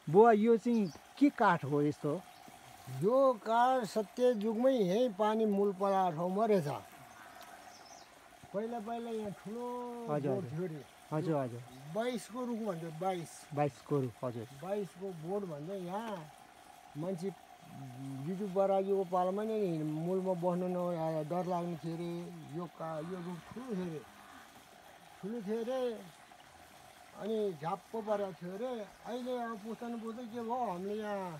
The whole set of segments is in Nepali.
बुवा यो चाहिँ के काठ हो यस्तो? यो काठ सत्ययुगमै यहीँ पानी मूल परा ठाउँमा रहेछ। पहिला पहिला यहाँ ठुलो बोट थियो अरे। हजुर हजुर 22 को रुख भन्छ, 22 को रुख, हजुर 22 को बोट भन्छ। यहाँ मान्छे जुजु बराजुको पालामा नै मूलमा बस्नु डर लाग्ने थियो अरे। यो रुख ठुलो थियो अरे, ठुलो थियो अरे। अनि झाप्पो परेको थियो अरे। अहिले अब पुस्तानु पुस्दै के भयो, हामीले यहाँ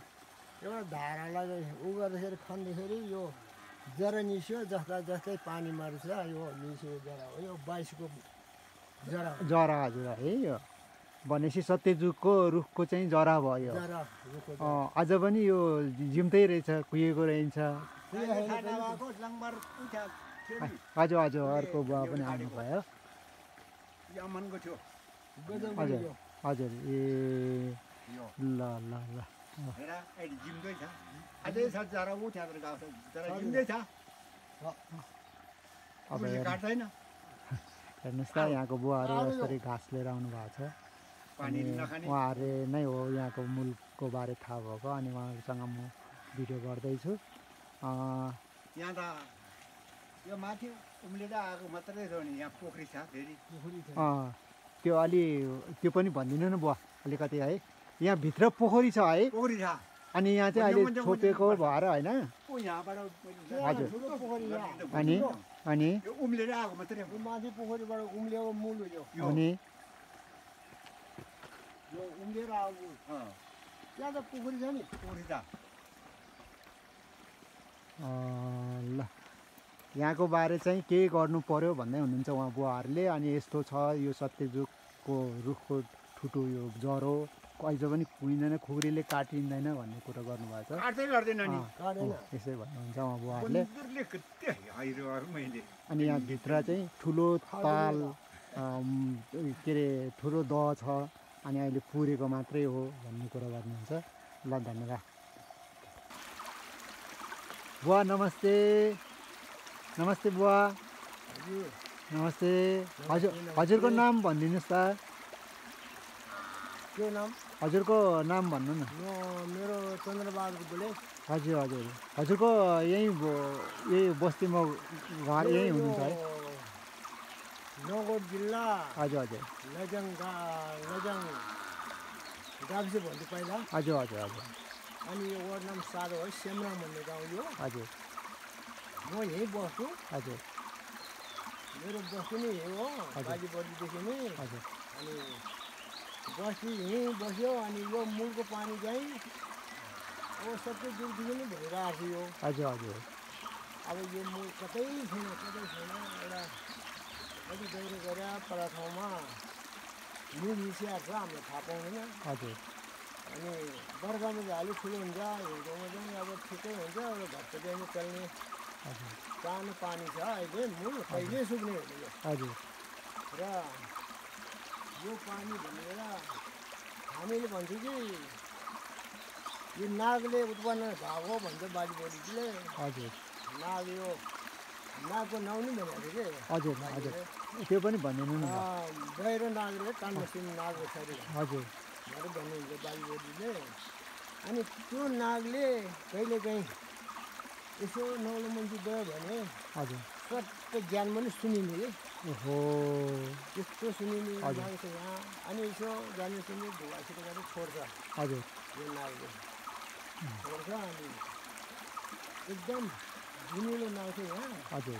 एउटा धारालाई उ गर्दाखेरि खन्दाखेरि यो जरा निस्यो। जस्ता जस्तै पानी मार्छ यो निस्यो जरा हो। यो 22 को जरा जरा हजुर है। यो भनेपछि सत्यजुगको रुखको चाहिँ जरा भयो। जरा रुखको अझ पनि यो जिउँदै रहेछ, कुहिएको रहन्छ। हजुर हजुर अर्को बुवा पनि आउनुभयो। यमनको थियो हजुर हजुर ए ल ल ल हेर अहिले जिउँदै छ। अझै छ जरा ऊ त्यहाँ गाउँछ जरा जिउँदै छ। अब काट्दैन हेर्नुहोस् त यहाँको बुवाहरू यसरी घाँस लिएर आउनु भएको छ। पानी नखाने उहाँहरूले नै हो यहाँको मूलको बारे थाहा भएको। अनि उहाँहरूसँग म भिडियो गर्दैछु। यहाँ त यो माथि उम्लेर आएको मात्रै छ नि। यहाँ पोखरी छ फेरि त्यो त्यो पनि भनिदिनु न बुवा अलिकति है। यहाँ भित्र पोखरी छ है? पोखरी छ। अनि यहाँ चाहिँ अहिले छोपेको भएर होइन? यहाँबाट हजुर पोखरी अनि यो उम्लेर आएको मात्रै हो। माथि पोखरीबाट उम्लेको मूल हो यो। अनि यो उम्लेर आएको त्यहाँ त पोखरी छ नि। पोखरी छ। ल यहाँको बारे चाहिँ केही गर्नु पर्यो भन्दै हुनुहुन्छ उहाँ बुवाहरूले। अनि यस्तो छ यो सत्यजुगको रुखको ठुटो यो जरो अझ पनि कुहिँदैन, खुकुरीले काटिँदैन भन्ने कुरो गर्नुभएको छ। काट्दै गर्दैन नि यसै भन्नुहुन्छ उहाँ बुवाहरूले। मैले अनि यहाँभित्र चाहिँ ठुलो ताल के अरे ठुलो दह छ। अनि अहिले पुरेको मात्रै हो भन्ने कुरो गर्नुहुन्छ। ल धन्यवाद बुवा। नमस्ते नमस्ते बुवा। नमस्ते हजुर। हजुरको नाम भनिदिनुहोस् त। के नाम? हजुरको नाम भन्नु न। मेरो चन्द्रबहादुर बोले। हजुर हजुर हजुरको यही बस्तीमा घर यहीँ हुनुहुन्छ है? नगौर जिल्ला हजुर हजुर लजङ गाविस भन्थ्यो पहिला। हजुर हजुर हजुर अनि यो वार्ड नाम 7 हो, सेमराङ भन्ने गाउँ यो। हजुर म यहीँ बस्छु। हजुर मेरो बस्ती नै यही हो, बाजीबडीदेखि नै। हजुर अनि बस्ती यहीँ बस्यो। अनि यो मूलको पानी चाहिँ अब सत्यजुगदेखि नै भइरहेको थियो यो। हजुर हजुर अब यो मूल कतै छैन, एउटा कति गहिरो गएर पर ठाउँमा मिसिया छ, हामीले थाहा पाउँदैन। हजुर अनि बर्खामा चाहिँ अलिक ठुलो हुन्छ, हिउँदोमा चाहिँ अब ठिकै हुन्छ। एउटा घट्टो चल्ने सानो पानी छ अहिले, मूल कहिले सुक्ने हुने यो। हजुर र यो पानी भनेर हामीले भन्छौँ कि यो नागले उत्पन्न भएको भन्छ बालीबडीले। हजुर नाग यो नागको नाउँ नि भनेको थियो कि। हजुर हजुर त्यो पनि भनिदिनु न। गहिरो नागले काण्डसिंह नागको छोरी हजुर भनेर भन्नुहुन्छ बालीबडीले। अनि त्यो नागले कहिलेकाहीँ यसो नौलो मान्छे गयो भने हजुर सबै ज्यान पनि सुनिने कि। ओहो त्यस्तो सुनिने नाग छ यहाँ। अनि यसो जाने सुन्ने ढुवासित गरेर छोड्छ हजुर यो नागले, छोड्छ। अनि एकदम धुनिलो नाग छ यहाँ। हजुर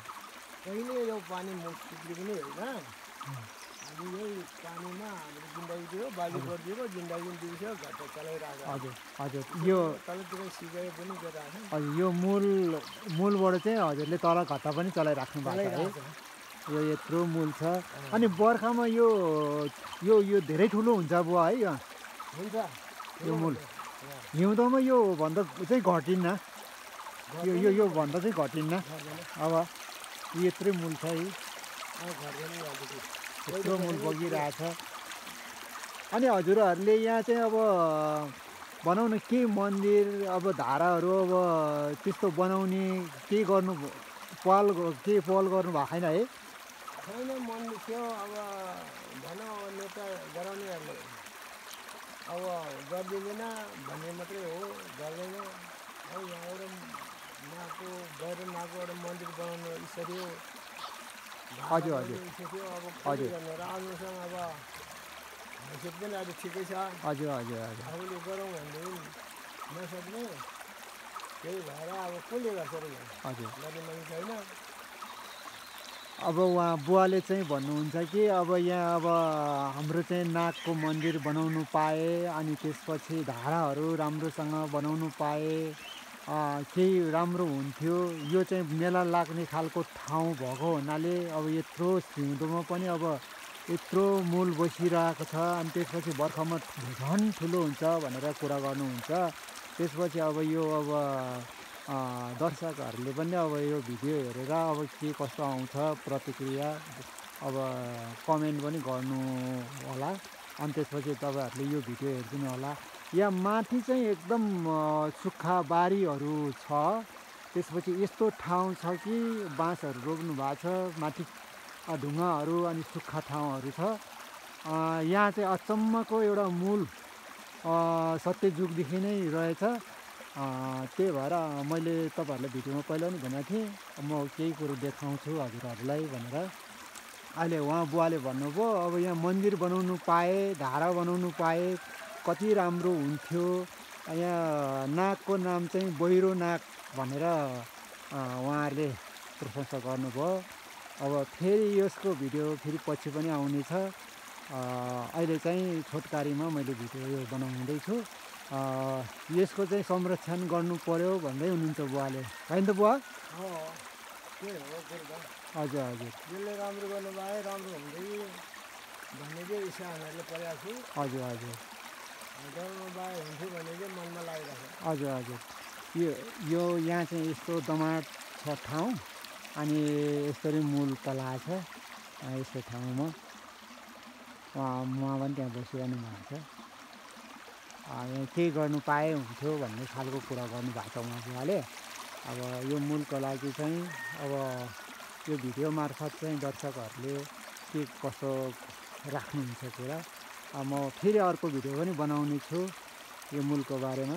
कहिले यो पानी मुख सुक्ने पनि होइन। अनि यही पानीमा हामीले जिन्दगी दियो, बाली गरिदियो, जिन्दगी दिउँछ घट्ट चलाइरहेको। हजुर हजुर यो तलतिर सिकाइ पनि गरिरहेको। हजुर यो मूलबाट चाहिँ हजुरले तल घट्टा पनि चलाइराख्नु भएको छ है? यो यत्रो मूल छ। अनि बर्खामा यो यो यो धेरै ठुलो हुन्छ बुवा है? हुन्छ यो मूल हिउँदोमा यो भन्दा चाहिँ घटिन्न, यो भन्दा चाहिँ घटिन्न। अब यत्रै मूल छ है, यत्रो मूल बगिरहेछ। अनि हजुरहरूले यहाँ चाहिँ अब बनाउन के मन्दिर अब धाराहरू अब त्यस्तो बनाउने के गर्नु पहल गर्नु भएको छैन है? छैन, मन्दिर थियो। अब भनौँ नेता गराउनेहरूले अब गरिदिँदैन भन्ने मात्रै हो, गर्दैन। अब यहाँ एउटा नाकको भैरवनाथको एउटा मन्दिर बनाउनु इच्छा थियो, हजुर हजुर इच्छा थियो। अब हजुर। भनेर आउनुसँग अब हैसियत पनि अहिले ठिकै छ, हजुर हजुर हजुर आफूले गरौँ भन्ने नसक्ने, त्यही भएर अब कसले गर्छ र यहाँ हजुर। गर्ने मान्छे छैन। अब उहाँ बुवाले चाहिँ भन्नुहुन्छ कि अब यहाँ अब हाम्रो चाहिँ नागको मन्दिर बनाउनु पाए, अनि त्यसपछि धाराहरू राम्रोसँग बनाउनु पाए केही राम्रो हुन्थ्यो। यो चाहिँ मेला लाग्ने खालको ठाउँ भएको हुनाले अब यत्रो सिउँदोमा पनि अब यत्रो मूल बसिरहेको छ, अनि त्यसपछि बर्खामा झन् ठुलो हुन्छ भनेर कुरा गर्नुहुन्छ। त्यसपछि अब यो अब दर्शकहरूले पनि अब यो भिडियो हेरेर अब के कस्तो आउँछ प्रतिक्रिया अब कमेन्ट पनि गर्नु होला। अनि त्यसपछि तपाईँहरूले यो भिडियो हेरिदिनु होला। यहाँ माथि चाहिँ एकदम सुक्खा बारीहरू छ, त्यसपछि यस्तो ठाउँ छ कि बाँसहरू रोप्नु भएको छ, माथि ढुङ्गाहरू अनि सुक्खा ठाउँहरू छ। यहाँ चाहिँ अचम्मको एउटा मूल सत्ययुगदेखि नै रहेछ। त्यही भएर मैले तपाईँहरूलाई भिडियोमा पहिला पनि भनेको थिएँ म केही कुरो देखाउँछु हजुरहरूलाई भनेर। अहिले उहाँ बुवाले भन्नुभयो अब यहाँ मन्दिर बनाउनु पाए, धारा बनाउनु पाए कति राम्रो हुन्थ्यो। यहाँ नागको नाम चाहिँ बहिरो नाग भनेर उहाँहरूले प्रशंसा गर्नुभयो। अब फेरि यसको भिडियो फेरि पछि पनि आउनेछ। अहिले चाहिँ छोटकारीमा मैले भिडियो यो बनाउँदैछु। यसको चाहिँ संरक्षण गर्नु पर्यो भन्दै हुनुहुन्छ बुवाले, होइन त बुवा? त्यही हो कुरो त। हजुर हजुर जसले राम्रो गर्नु पाए राम्रो हुँदै भन्ने चाहिँ इच्छा हामीहरूले परेको छु। हजुर हजुर गराउनु पाए हुन्थ्यो भन्ने चाहिँ मनमा लागिरहेको छ। हजुर हजुर यो यहाँ चाहिँ यस्तो दमाट छ ठाउँ, अनि यसरी मूल कला छ यस्तो ठाउँमा। उहाँ पनि त्यहाँ बसिरहनु भएको छ। यहाँ केही गर्नु पाए हुन्थ्यो भन्ने खालको कुरा गर्नुभएको छ उहाँ बुवाले। अब यो मूलको लागि चाहिँ अब यो भिडियो मार्फत चाहिँ दर्शकहरूले के कस्तो राख्नुहुन्छ कुरा। म फेरि अर्को भिडियो पनि बनाउने छु यो मूलको बारेमा।